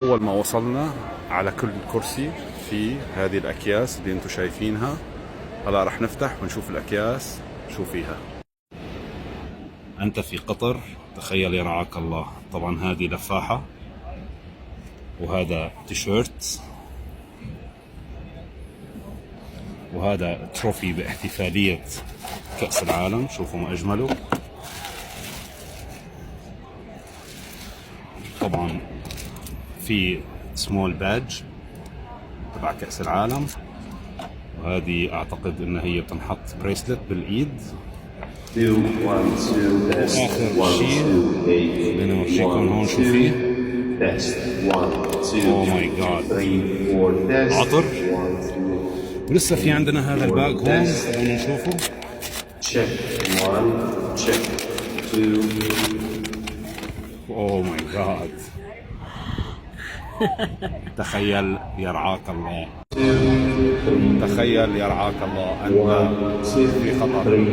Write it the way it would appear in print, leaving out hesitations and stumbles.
أول ما وصلنا على كل كرسي في هذه الأكياس اللي أنتم شايفينها. هلا رح نفتح ونشوف الأكياس شو فيها. أنت في قطر، تخيل يرعاك الله. طبعا هذه لفاحة وهذا تيشيرت وهذا تروفي باحتفالية كأس العالم. شوفوا ما أجمله. طبعا في سمول باج تبع كأس العالم، وهذه أعتقد إن هي بتنحط بريسلت بالإيد. آخر شيء خلينا نورجيكم هون شو فيه. أوه ماي جاد، عطر. ولسه في عندنا هذا الباج هون، خلونا نشوفه. أوه ماي جاد، تخيل يرعاك الله. تخيل يرعاك الله أنت في خطر.